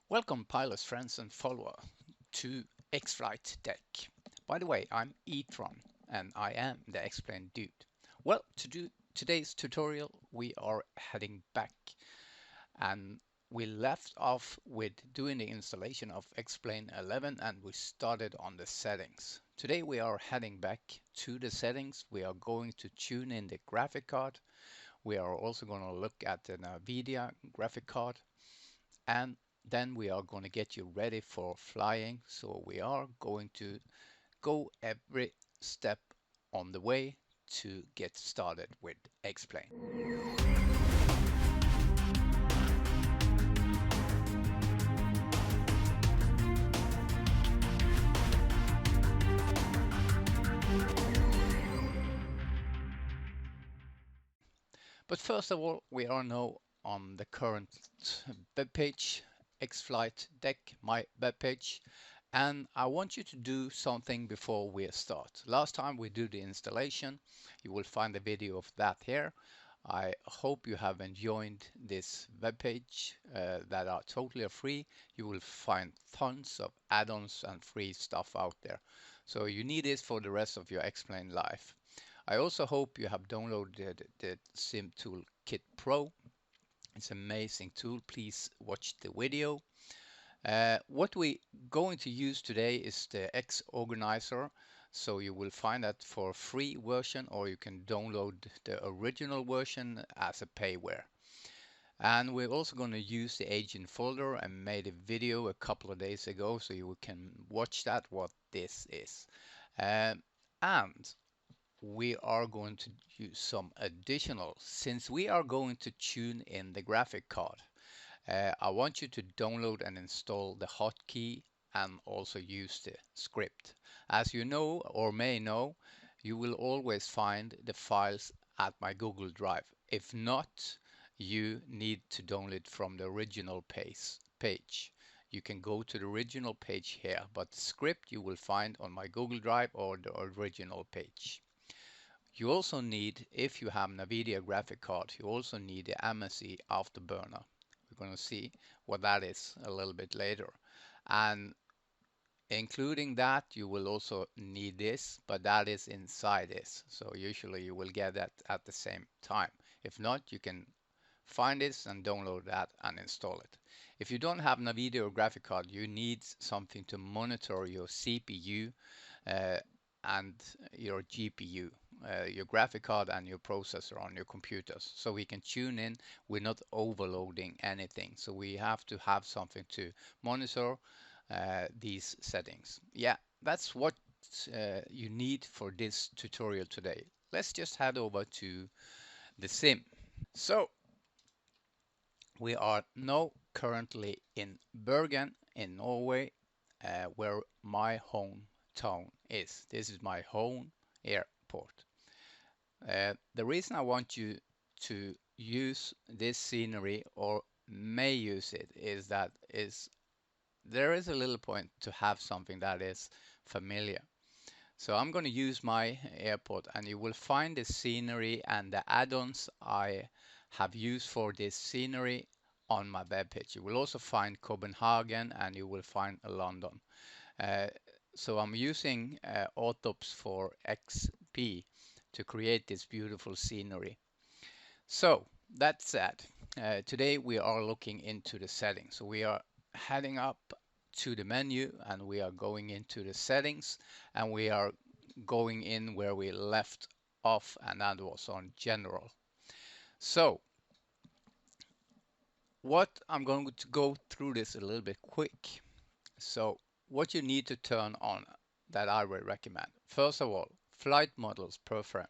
Welcome pilots, friends and followers to XFlightDeck. By the way, I'm Etron and I am the Explain Dude. Well, to do today's tutorial we are heading back and we left off with doing the installation of Explain 11 and we started on the settings. Today we are heading back to the settings. We are going to tune in the graphic card. We are also going to look at the Nvidia graphic card and then we are going to get you ready for flying. So we are going to go every step on the way to get started with Explain. But first of all, we are now on the current web page, XFlightDeck, my web page, and I want you to do something before we start. Last time we did the installation, you will find the video of that here. I hope you have enjoyed this web page that are totally free. You will find tons of add-ons and free stuff out there. So you need this for the rest of your Explain life. I also hope you have downloaded the Sim Toolkit Pro. It's an amazing tool. Please watch the video. What we going to use today is the X Organizer. So you will find that for a free version or you can download the original version as a payware. And we're also going to use the agent folder. I made a video a couple of days ago so you can watch that what this is. And we are going to use some additional, since we are going to tune in the graphic card. I want you to download and install the hotkey and also use the script. As you know or may know, you will always find the files at my Google Drive. If not, you need to download from the original page. You can go to the original page here, but the script you will find on my Google Drive or the original page. You also need, if you have Nvidia graphic card, you also need the Msi Afterburner. We're going to see what that is a little bit later. And including that, you will also need this, but that is inside this. So usually you will get that at the same time. If not, you can find this and download that and install it. If you don't have Nvidia graphic card, you need something to monitor your CPU uh, and your GPU, your graphic card and your processor on your computers. So we can tune in, we're not overloading anything. So we have to have something to monitor these settings. Yeah, that's what you need for this tutorial today. Let's just head over to the sim. So we are now currently in Bergen in Norway, where my hometown is. This is my home airport. The reason I want you to use this scenery or may use it is that there is a little point to have something that is familiar. So I'm going to use my airport and you will find the scenery and the add-ons I have used for this scenery on my webpage. You will also find Copenhagen and you will find London. Uh, so I'm using Autops for XP to create this beautiful scenery. So that said, today we are looking into the settings. So we are heading up to the menu and we are going into the settings and we are going in where we left off, and that was on general. So what I'm going to go through this a little bit quick. So what you need to turn on that I would recommend. First of all, flight models per frame.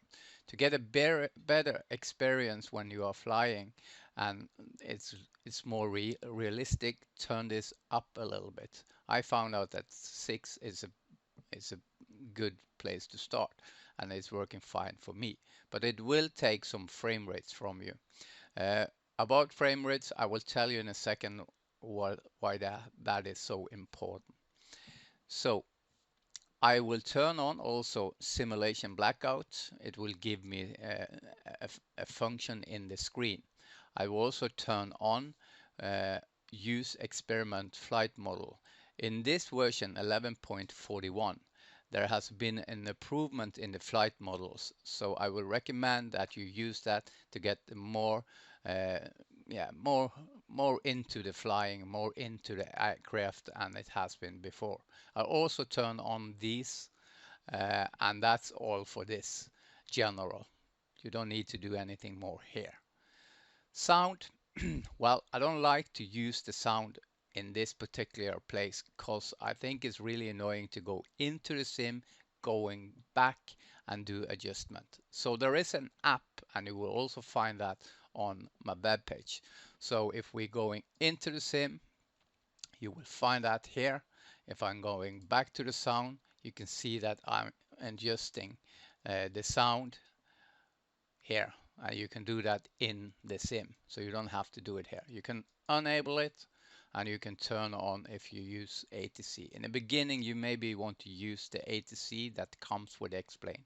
To get a better experience when you are flying and it's more realistic, turn this up a little bit. I found out that 6 is a good place to start and it's working fine for me. But it will take some frame rates from you. Uh, about frame rates, I will tell you in a second why that is so important. So I will turn on also simulation blackout. It will give me a function in the screen. I will also turn on use experiment flight model. In this version 11.41, there has been an improvement in the flight models, so I will recommend that you use that to get more, uh, yeah, more into the flying, more into the aircraft than it has been before. I also turn on these, and that's all for this general. You don't need to do anything more here. Sound, well, I don't like to use the sound in this particular place because I think it's really annoying to go into the sim, going back and do adjustment. So there is an app, and you will also find that on my web page. So if we're going into the sim, you will find that here. If I'm going back to the sound, you can see that I'm adjusting the sound here. You can do that in the sim, so you don't have to do it here. You can enable it, and you can turn on if you use ATC. In the beginning, you maybe want to use the ATC that comes with Explain.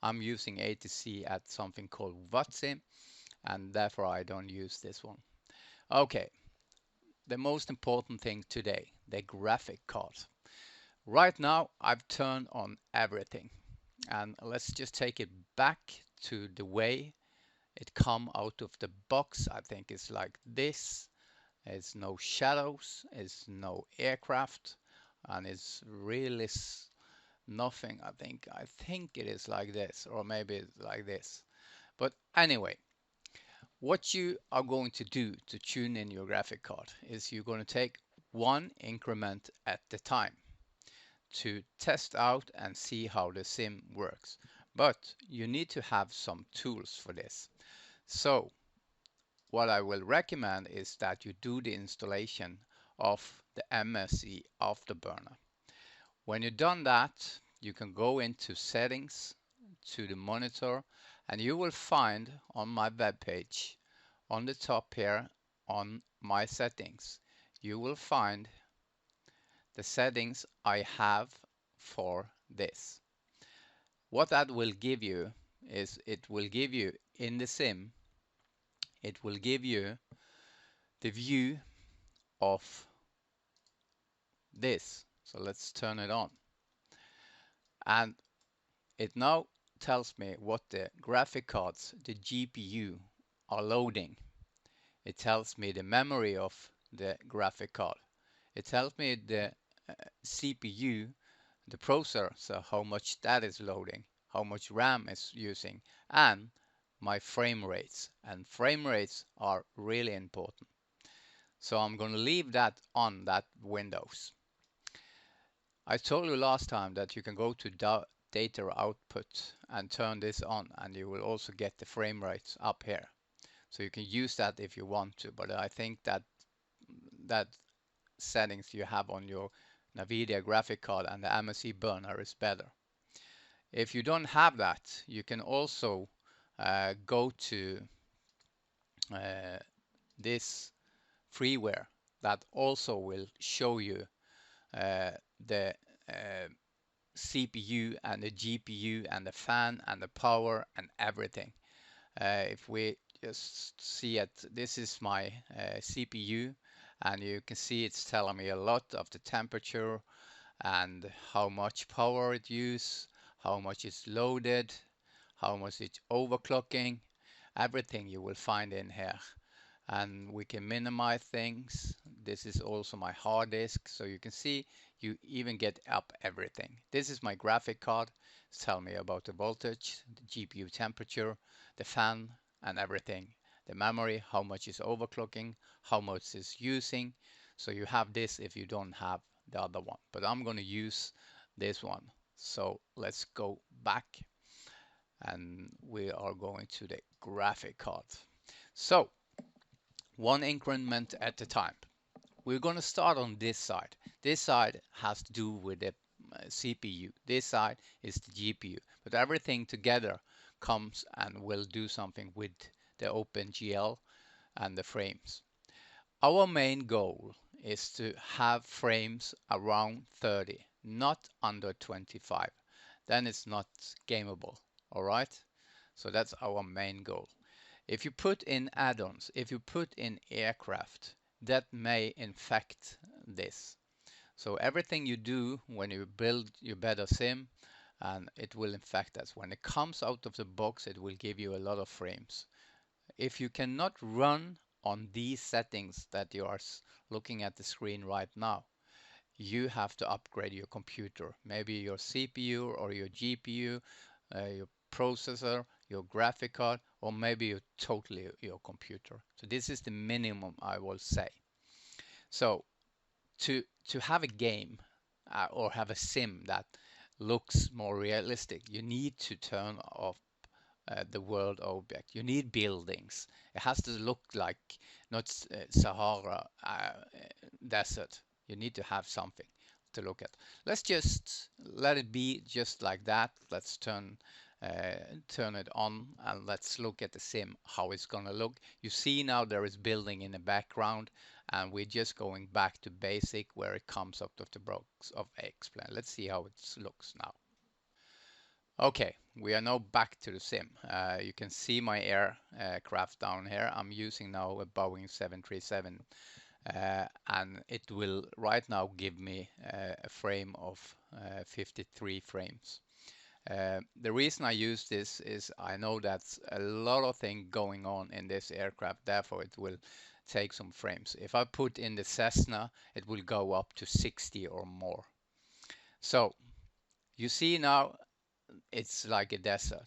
I'm using ATC at something called Vsync, and therefore I don't use this one. Okay, the most important thing today, the graphic card. Right now, I've turned on everything, and let's just take it back to the way it come out of the box. I think it's like this. It's no shadows, it's no aircraft, and it's really nothing. I think it is like this, or maybe it's like this. But anyway, what you are going to do to tune in your graphic card is you're going to take one increment at the time to test out and see how the sim works. But you need to have some tools for this. So what I will recommend is that you do the installation of the Msi Afterburner. When you've done that, you can go into settings to the monitor, and you will find on my web page on the top here on my settings, you will find the settings I have for this. What that will give you is it will give you in the sim, it will give you the view of this. So let's turn it on. And it now tells me what the graphic cards, the GPU, are loading. It tells me the memory of the graphic card. It tells me the CPU, the processor, so how much that is loading, how much RAM is using, and my frame rates. And frame rates are really important. So I'm going to leave that on that Windows. I told you last time that you can go to data output and turn this on, and you will also get the frame rates up here. So you can use that if you want to, but I think that settings you have on your Nvidia graphic card and the Msi burner is better. If you don't have that, you can also go to this freeware that also will show you the CPU and the GPU and the fan and the power and everything. If we just see it, this is my CPU, and you can see it's telling me a lot of the temperature and how much power it uses, how much it's loaded, how much it's overclocking, everything you will find in here. And we can minimize things. This is also my hard disk, so you can see you even get up everything. This is my graphic card. It's telling me about the voltage, the GPU temperature, the fan and everything. The memory, how much is overclocking, how much is using. So you have this if you don't have the other one. But I'm going to use this one. So let's go back, and we are going to the graphic card. So one increment at a time. We're going to start on this side. This side has to do with the CPU. This side is the GPU. But everything together comes and will do something with the OpenGL and the frames. Our main goal is to have frames around 30, not under 25. Then it's not gameable. All right? So that's our main goal. If you put in add-ons, if you put in aircraft, that may infect this. So everything you do when you build your better sim, and it will infect us. When it comes out of the box, it will give you a lot of frames. If you cannot run on these settings that you are looking at the screen right now, you have to upgrade your computer. Maybe your CPU or your GPU, your processor, your graphic card, or maybe totally your computer. So this is the minimum I will say. So to have a game or have a sim that looks more realistic, you need to turn off the world object. You need buildings. It has to look like not Sahara desert. You need to have something to look at. Let's just let it be just like that. Let's turn it on and let's look at the sim, how it's gonna look. You see now there is building in the background, and we're just going back to basic where it comes out of the box of X-Plane. Let's see how it looks now. Okay, we are now back to the sim. You can see my aircraft down here. I'm using now a Boeing 737, and it will right now give me a frame of 53 frames. The reason I use this is I know that's a lot of things going on in this aircraft, therefore it will take some frames. If I put in the Cessna, it will go up to 60 or more. So you see now it's like a desert.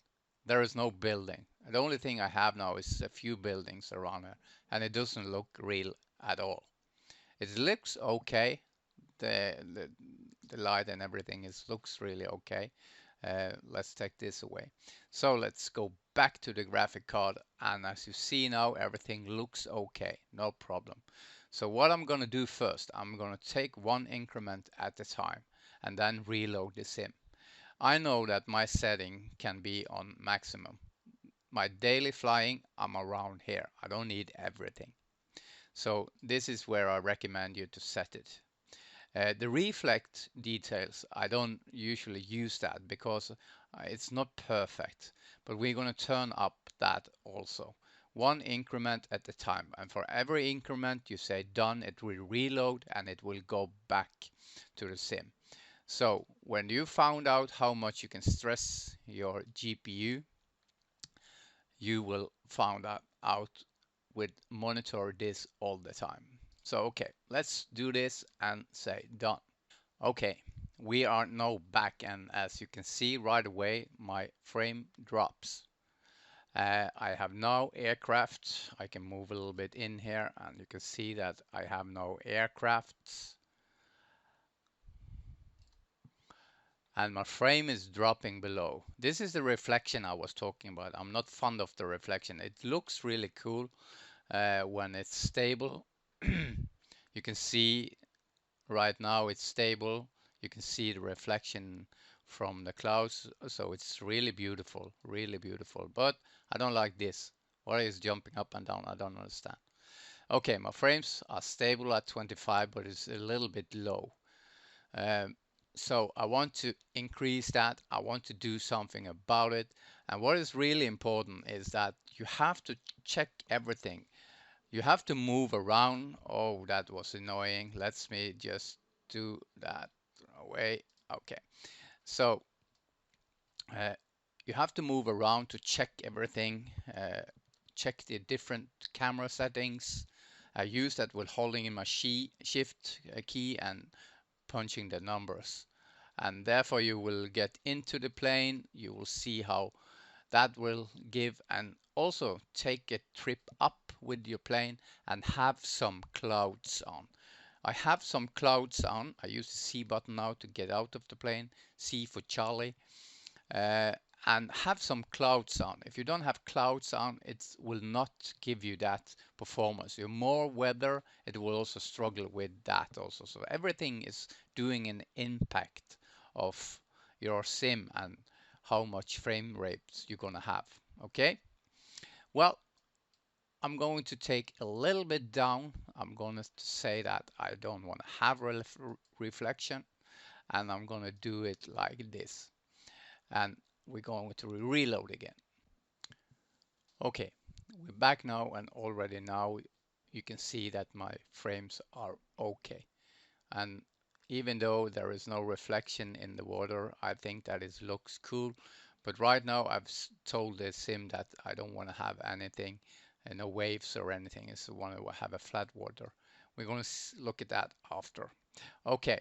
There is no building. The only thing I have now is a few buildings around here, and it doesn't look real at all. It looks okay. The the, the light and everything looks really okay. Let's take this away. So let's go back to the graphic card, and as you see now, everything looks okay, no problem. So what I'm going to do first, I'm going to take one increment at a time and then reload the sim. I know that my setting can be on maximum. My daily flying, I'm around here. I don't need everything. So this is where I recommend you to set it. The reflect details, I don't usually use that because it's not perfect, but we're going to turn up that also. One increment at a time, and for every increment you say done, it will reload and it will go back to the sim. So when you found out how much you can stress your GPU, you will find out with monitor this all the time. So okay, let's do this and say done. Okay, we are now back, and as you can see right away, my frame drops. I have no aircraft. I can move a little bit in here and you can see that I have no aircrafts. And my frame is dropping below. This is the reflection I was talking about. I'm not fond of the reflection. It looks really cool when it's stable. You can see right now it's stable. You can see the reflection from the clouds. So it's really beautiful, really beautiful. But I don't like this. Why is jumping up and down? I don't understand. Okay, my frames are stable at 25, but it's a little bit low. So I want to increase that. I want to do something about it. And what is really important is that you have to check everything. You have to move around. Oh, that was annoying. Let me just do that away. Okay. So uh, you have to move around to check everything. Check the different camera settings. I use that with holding in my shift key and punching the numbers, and therefore you will get into the plane. You will see how that will give, and also take a trip up with your plane and have some clouds on. I have some clouds on. I use the C button now to get out of the plane, C for Charlie, uh, and have some clouds on. If you don't have clouds on, it will not give you that performance. You're more weather, it will also struggle with that also. So everything is doing an impact of your sim and how much frame rates you're gonna have. Okay, well, I'm going to take a little bit down. I'm going to say that I don't want to have reflection, and I'm going to do it like this, and we're going to reload again. Okay, we're back now, and already now you can see that my frames are okay. And even though there is no reflection in the water, I think that it looks cool. But right now I've told the sim that I don't want to have anything, no waves or anything. I just want to have a flat water. We're going to look at that after. Okay,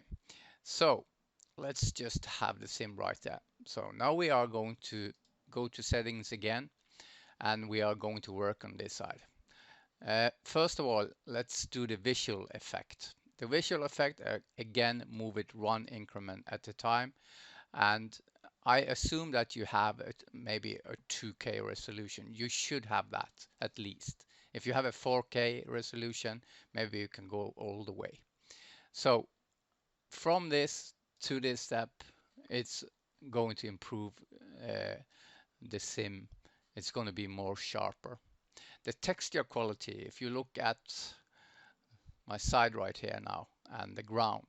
so let's just have the sim right there. So now we are going to go to settings again, and we are going to work on this side. First of all, let's do the visual effect. The visual effect, again, move it one increment at a time. And I assume that you have maybe a 2K resolution. You should have that at least. If you have a 4K resolution, maybe you can go all the way. So from this to this step, it's going to improve the sim. It's going to be more sharper. The texture quality, if you look at my side right here now and the ground,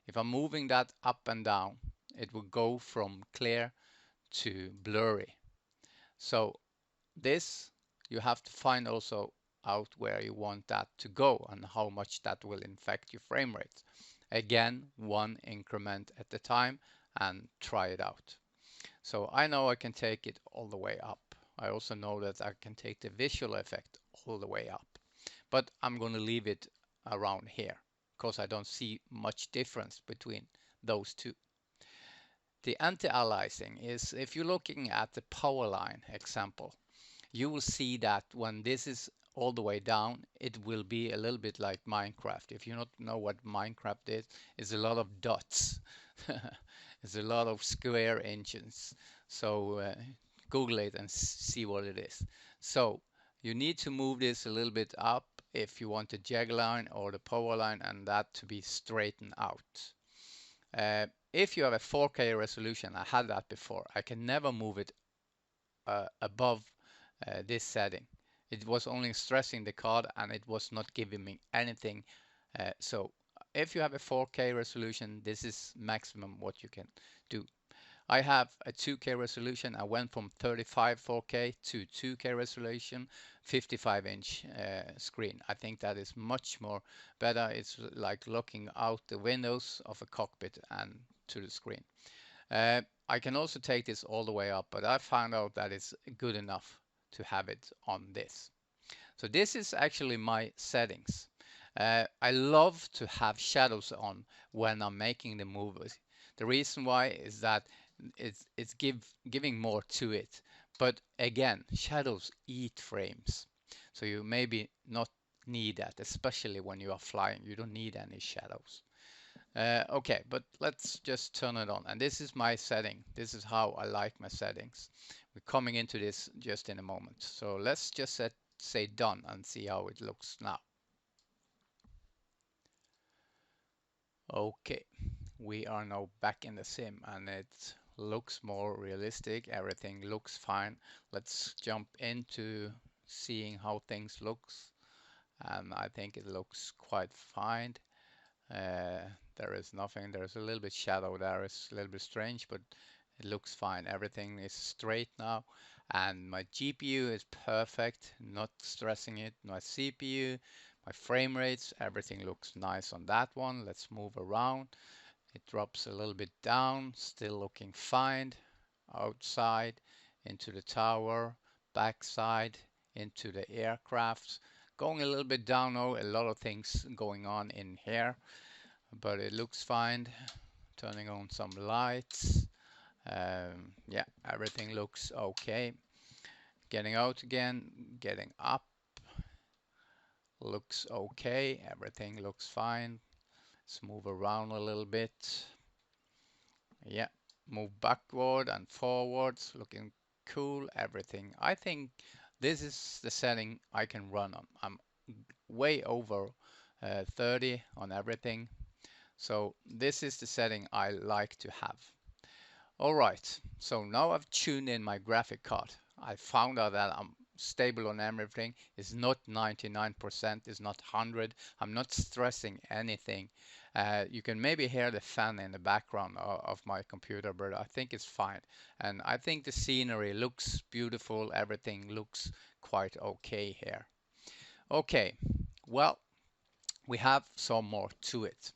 if I'm moving that up and down, it will go from clear to blurry. So this, you have to find also out where you want that to go and how much that will affect your frame rate. Again, one increment at a time, and try it out. So I know I can take it all the way up. I also know that I can take the visual effect all the way up. But I'm going to leave it around here because I don't see much difference between those two. The anti-aliasing is, if you're looking at the power line example, you will see that when this is all the way down, it will be a little bit like Minecraft. If you don't know what Minecraft is, it's a lot of dots. It's a lot of square engines. So Google it and see what it is. So you need to move this a little bit up if you want the jag line or the power line, and that to be straightened out. If you have a 4K resolution, I had that before, I can never move it above this setting. It was only stressing the card and it was not giving me anything. So if you have a 4K resolution, this is maximum what you can do. I have a 2K resolution. I went from 35 4K to 2K resolution, 55-inch screen. I think that is much more better. It's like looking out the windows of a cockpit and to the screen. I can also take this all the way up, but I found out that it's good enough to have it on this. So this is actually my settings. I love to have shadows on when I'm making the movies. The reason why is that it's giving more to it. But again, shadows eat frames. So you maybe not need that, especially when you are flying. You don't need any shadows. Okay, but let's just turn it on. And this is my setting. This is how I like my settings. We're coming into this just in a moment. So let's just say done and see how it looks now. Okay, we are now back in the sim and it looks more realistic. Everything looks fine. Let's jump into seeing how things looks. And I think it looks quite fine. There is nothing. There's a little bit shadow there. It's a little bit strange, but it looks fine. Everything is straight now. And my GPU is perfect, not stressing it. My CPU, my frame rates, everything looks nice on that one. Let's move around. It drops a little bit down, still looking fine. Outside, into the tower, backside, into the aircraft. Going a little bit down now, a lot of things going on in here, but it looks fine. Turning on some lights. Yeah, everything looks okay. Getting out again, getting up. Looks okay, everything looks fine. Let's move around a little bit. Yeah, move backward and forwards, looking cool, everything. I think this is the setting I can run on. I'm way over 30 on everything. So this is the setting I like to have. All right, so now I've tuned in my graphic card. I found out that I'm stable on everything. It's not 99%, it's not 100. I'm not stressing anything. You can maybe hear the fan in the background of my computer, but I think it's fine. And I think the scenery looks beautiful. Everything looks quite okay here. Okay, Well, we have some more to it.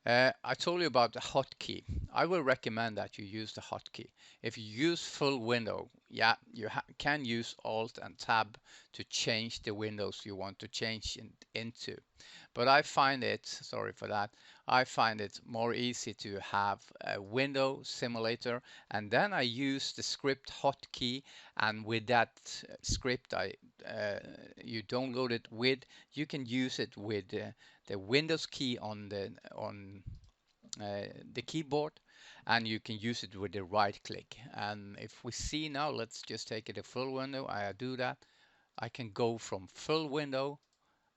I told you about the hotkey. I will recommend that you use the hotkey. If you use full window, yeah, you can use Alt and Tab to change the windows you want to change into. But I find it, sorry for that, I find it more easy to have a window simulator, and then I use the script hotkey, and with that script you download it with, you can use it with the Windows key on the keyboard, and you can use it with the right click. And if we see now, let's just take it a full window. I do that. I can go from full window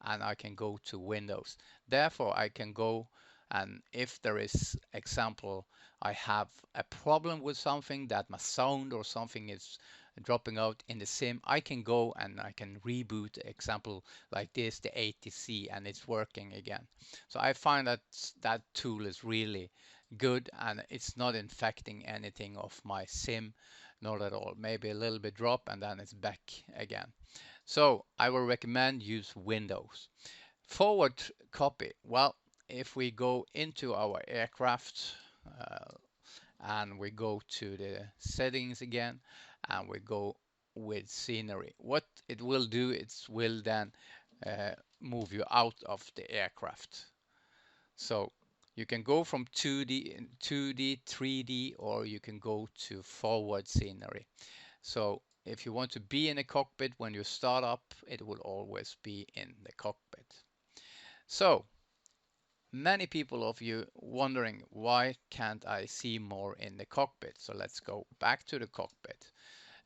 and I can go to Windows. Therefore, I can go, and if there is example, I have a problem with something that my sound or something is dropping out in the sim, I can go and I can reboot example like this, the ATC, and it's working again. So I find that that tool is really good, and it's not infecting anything of my sim, not at all. Maybe a little bit drop and then it's back again. So I will recommend use Windows. Forward copy. Well, if we go into our aircraft and we go to the settings again and we go with scenery, what it will do, it will then move you out of the aircraft. So you can go from 2D, 3D, or you can go to forward scenery. So if you want to be in a cockpit when you start up, it will always be in the cockpit. So many people of you wondering, why can't I see more in the cockpit? So let's go back to the cockpit.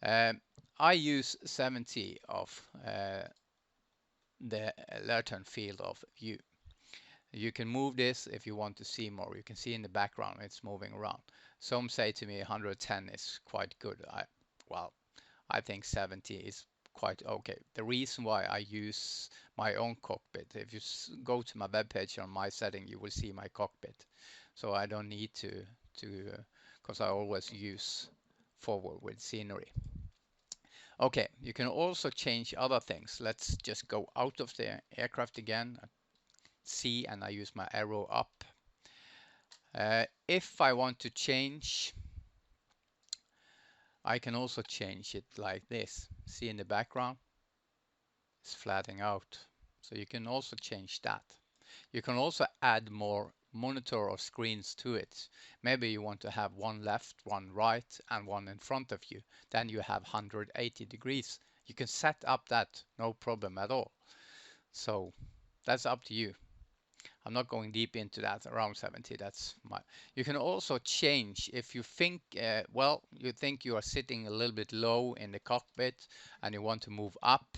I use 70 of the Lerton field of view. You can move this if you want to see more. You can see in the background it's moving around. Some say to me 110 is quite good. Well, I think 70 is quite okay. The reason why I use my own cockpit, if you go to my webpage on my setting, you will see my cockpit. So I don't need to because I always use forward with scenery. Okay, you can also change other things. Let's just go out of the aircraft again, see, and I use my arrow up. If I want to change, I can also change it like this. See in the background? It's flattening out. So you can also change that. You can also add more monitor or screens to it. Maybe you want to have one left, one right, and one in front of you. Then you have 180 degrees. You can set up that, no problem at all. So that's up to you. I'm not going deep into that, around 70, that's my... You can also change if you think, well, you think you are sitting a little bit low in the cockpit and you want to move up.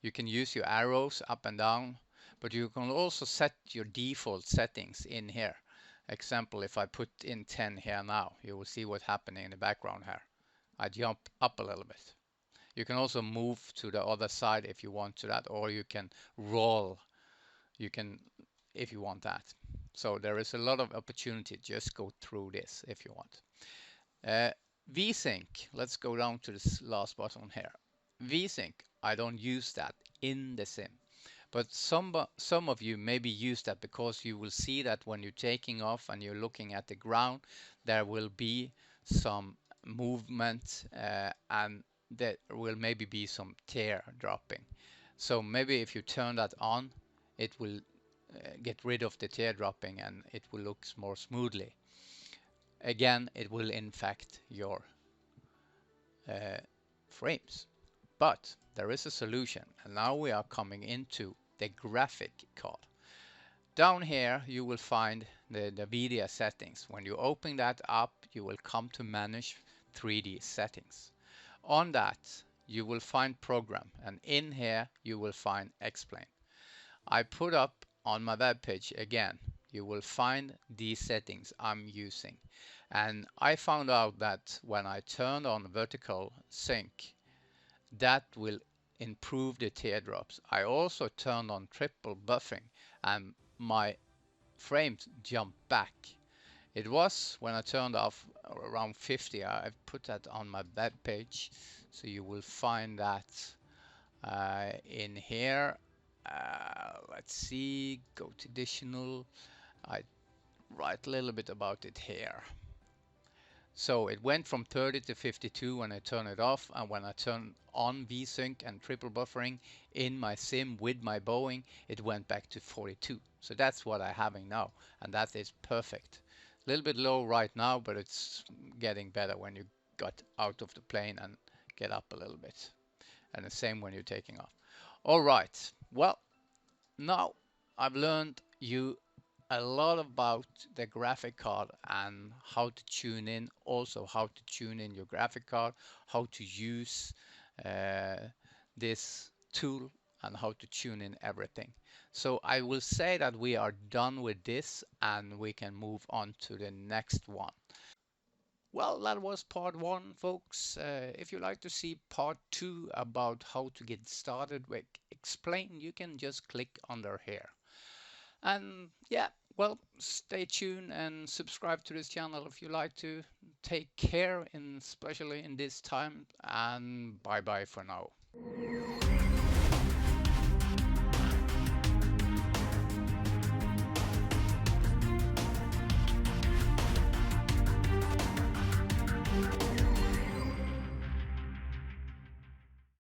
You can use your arrows up and down, but you can also set your default settings in here. Example, if I put in 10 here now, you will see what's happening in the background here. I jump up a little bit. You can also move to the other side if you want to that, or you can roll. You can, if you want that. So there is a lot of opportunity. Just go through this if you want. Vsync, let's go down to this last button here. Vsync, I don't use that in the sim, but some of you maybe use that because you will see that when you're taking off and you're looking at the ground, there will be some movement and there will maybe be some tear dropping. So maybe if you turn that on, it will get rid of the tear dropping and it will look more smoothly. Again, it will infect your frames. But there is a solution, and now we are coming into the graphic card. Down here you will find the Nvidia settings. When you open that up, you will come to manage 3D settings. On that you will find program, and in here you will find explain. I put up on my web page again, you will find these settings I'm using, and I found out that when I turned on vertical sync, that will improve the teardrops. I also turned on triple buffering and my frames jump back. It was when I turned off around 50. I put that on my web page, so you will find that in here. Let's see, go to additional. I write a little bit about it here. So it went from 30 to 52 when I turn it off, and when I turn on Vsync and triple buffering in my sim with my Boeing, it went back to 42. So that's what I'm having now, and that is perfect. A little bit low right now, but it's getting better when you got out of the plane and get up a little bit. And the same when you're taking off. All right, well, now I've learned you a lot about the graphic card and how to tune in, also how to tune in your graphic card, how to use uh, this tool and how to tune in everything. So I will say that we are done with this and we can move on to the next one. Well, that was part one, folks. If you like to see part two about how to get started with Explain, you can just click under here. And yeah, well, stay tuned and subscribe to this channel if you like to. Take care, especially in this time, and bye bye for now.